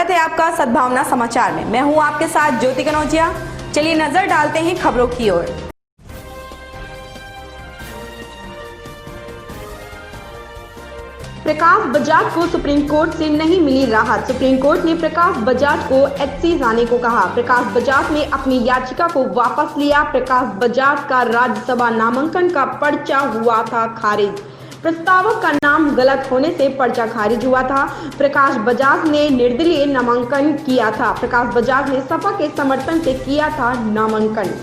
स्वागत है आपका सद्भावना समाचार में। मैं हूं आपके साथ ज्योति कनौजिया। चलिए नजर डालते हैं खबरों की ओर। प्रकाश बजाज को सुप्रीम कोर्ट से नहीं मिली राहत। सुप्रीम कोर्ट ने प्रकाश बजाज को एचसी जाने को कहा। प्रकाश बजाज ने अपनी याचिका को वापस लिया। प्रकाश बजाज का राज्यसभा नामांकन का पर्चा हुआ था खारिज। प्रस्तावक का नाम गलत होने से पर्चा खारिज हुआ था। प्रकाश बजाज ने निर्दलीय नामांकन किया था। प्रकाश बजाज ने सपा के समर्थन से किया था नामांकन।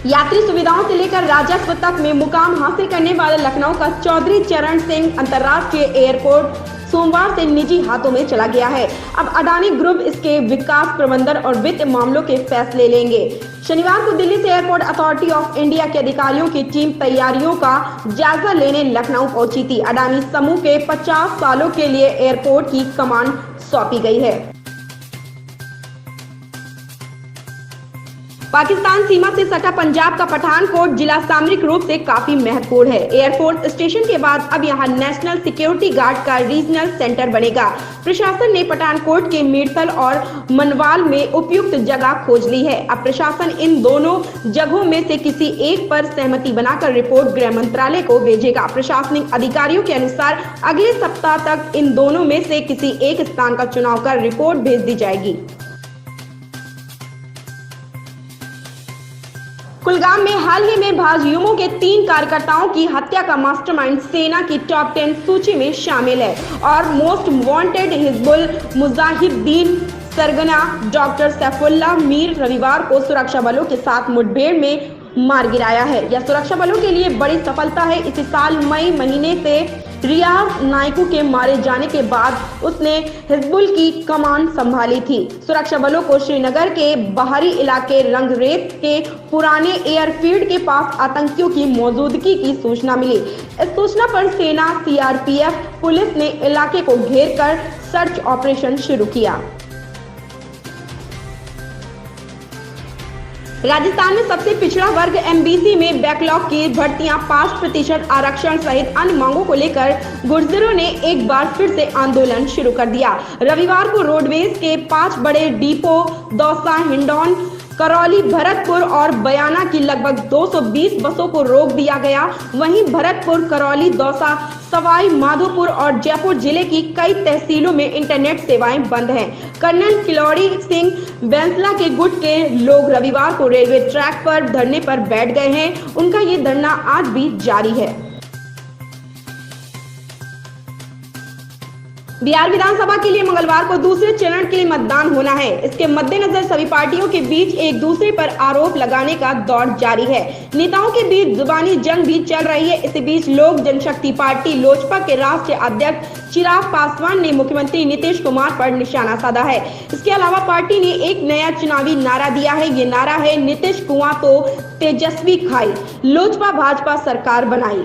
यात्री सुविधाओं से लेकर राजस्व तक में मुकाम हासिल करने वाले लखनऊ का चौधरी चरण सिंह अंतर्राष्ट्रीय एयरपोर्ट सोमवार से निजी हाथों में चला गया है। अब अडानी ग्रुप इसके विकास, प्रबंधन और वित्त मामलों के फैसले लेंगे। शनिवार को दिल्ली से एयरपोर्ट अथॉरिटी ऑफ इंडिया के अधिकारियों की टीम तैयारियों का जायजा लेने लखनऊ पहुंची थी। अडानी समूह के 50 सालों के लिए एयरपोर्ट की कमान सौंपी गई है। पाकिस्तान सीमा से सटा पंजाब का पठानकोट जिला सामरिक रूप से काफी महत्वपूर्ण है। एयरपोर्ट स्टेशन के बाद अब यहां नेशनल सिक्योरिटी गार्ड का रीजनल सेंटर बनेगा। प्रशासन ने पठानकोट के मीरथल और मनवाल में उपयुक्त जगह खोज ली है। अब प्रशासन इन दोनों जगहों में से किसी एक पर सहमति बनाकर रिपोर्ट गृह मंत्रालय को भेजेगा। प्रशासनिक अधिकारियों के अनुसार अगले सप्ताह तक इन दोनों में से किसी एक स्थान का चुनाव कर रिपोर्ट भेज दी जाएगी। कुलगाम में हाल ही में भाजयुमो के 3 कार्यकर्ताओं की हत्या का मास्टरमाइंड सेना की टॉप 10 सूची में शामिल है और मोस्ट वांटेड हिजबुल मुजाहिदीन सरगना डॉक्टर सैफुल्लाह मीर रविवार को सुरक्षा बलों के साथ मुठभेड़ में मार गिराया है। यह सुरक्षा बलों के लिए बड़ी सफलता है। इसी साल मई महीने से रियाज नायकू के मारे जाने के बाद उसने हिजबुल की कमान संभाली थी। सुरक्षा बलों को श्रीनगर के बाहरी इलाके रंगरेज के पुराने एयरफील्ड के पास आतंकियों की मौजूदगी की सूचना मिली। इस सूचना पर सेना, सीआरपीएफ, पुलिस ने इलाके को घेर कर सर्च ऑपरेशन शुरू किया। राजस्थान में सबसे पिछड़ा वर्ग एमबीसी में बैकलॉग की भर्तियां 5% आरक्षण सहित अन्य मांगों को लेकर गुर्जरों ने एक बार फिर से आंदोलन शुरू कर दिया। रविवार को रोडवेज के 5 बड़े डिपो दौसा, हिंडौन, करौली, भरतपुर और बयाना की लगभग 220 बसों को रोक दिया गया। वहीं भरतपुर, करौली, दौसा, सवाई माधोपुर और जयपुर जिले की कई तहसीलों में इंटरनेट सेवाएं बंद हैं। कर्नल किलौड़ी सिंह बैंसला के गुट के लोग रविवार को रेलवे ट्रैक पर धरने पर बैठ गए हैं। उनका ये धरना आज भी जारी है। बिहार विधानसभा के लिए मंगलवार को दूसरे चरण के लिए मतदान होना है। इसके मद्देनजर सभी पार्टियों के बीच एक दूसरे पर आरोप लगाने का दौर जारी है। नेताओं के बीच जुबानी जंग भी चल रही है। इसी बीच लोक जनशक्ति पार्टी लोजपा के राष्ट्रीय अध्यक्ष चिराग पासवान ने मुख्यमंत्री नीतीश कुमार पर निशाना साधा है। इसके अलावा पार्टी ने एक नया चुनावी नारा दिया है। ये नारा है, नीतीश कुआं तो तेजस्वी खाई, लोजपा भाजपा सरकार बनाई।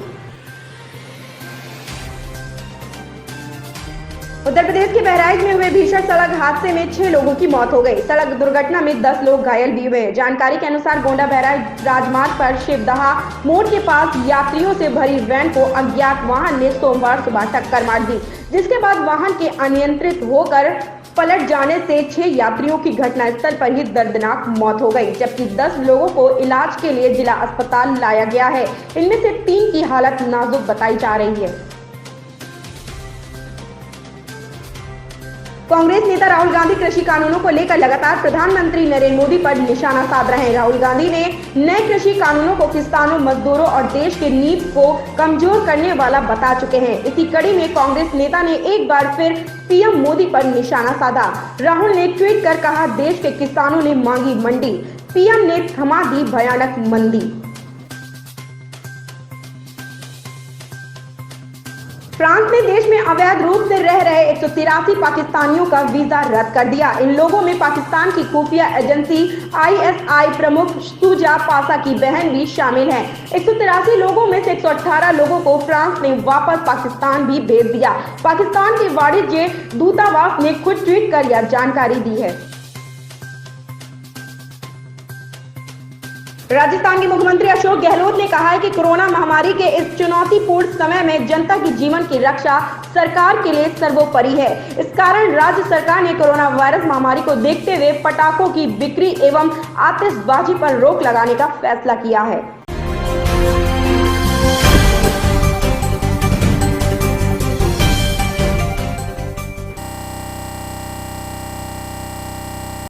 उत्तर प्रदेश के बहराइच में हुए भीषण सड़क हादसे में 6 लोगों की मौत हो गई। सड़क दुर्घटना में 10 लोग घायल भी हुए। जानकारी के अनुसार गोंडा बहराइच राजमार्ग पर शिवदहा मोड़ के पास यात्रियों से भरी वैन को अज्ञात वाहन ने सोमवार सुबह टक्कर मार दी, जिसके बाद वाहन के अनियंत्रित होकर पलट जाने से 6 यात्रियों की घटनास्थल पर ही दर्दनाक मौत हो गई, जबकि 10 लोगों को इलाज के लिए जिला अस्पताल लाया गया है। इनमें से 3 की हालत नाजुक बताई जा रही है। कांग्रेस नेता राहुल गांधी कृषि कानूनों को लेकर लगातार प्रधानमंत्री नरेंद्र मोदी पर निशाना साध रहे हैं। राहुल गांधी ने नए कृषि कानूनों को किसानों, मजदूरों और देश के नींव को कमजोर करने वाला बता चुके हैं। इसी कड़ी में कांग्रेस नेता ने एक बार फिर पीएम मोदी पर निशाना साधा। राहुल ने ट्वीट कर कहा, देश के किसानों ने मांगी मंडी, पीएम ने थमा दी भयानक मंदी। फ्रांस ने देश में अवैध रूप से रह रहे 183 पाकिस्तानियों का वीजा रद्द कर दिया। इन लोगों में पाकिस्तान की खुफिया एजेंसी आईएसआई प्रमुख शुजा पासा की बहन भी शामिल हैं। 183 लोगों में से 118 लोगों को फ्रांस ने वापस पाकिस्तान भी भेज दिया। पाकिस्तान के वाणिज्य दूतावास ने खुद ट्वीट कर यह जानकारी दी है। राजस्थान के मुख्यमंत्री अशोक गहलोत ने कहा है कि कोरोना महामारी के इस चुनौतीपूर्ण समय में जनता की जीवन की रक्षा सरकार के लिए सर्वोपरि है। इस कारण राज्य सरकार ने कोरोना वायरस महामारी को देखते हुए पटाखों की बिक्री एवं आतिशबाजी पर रोक लगाने का फैसला किया है।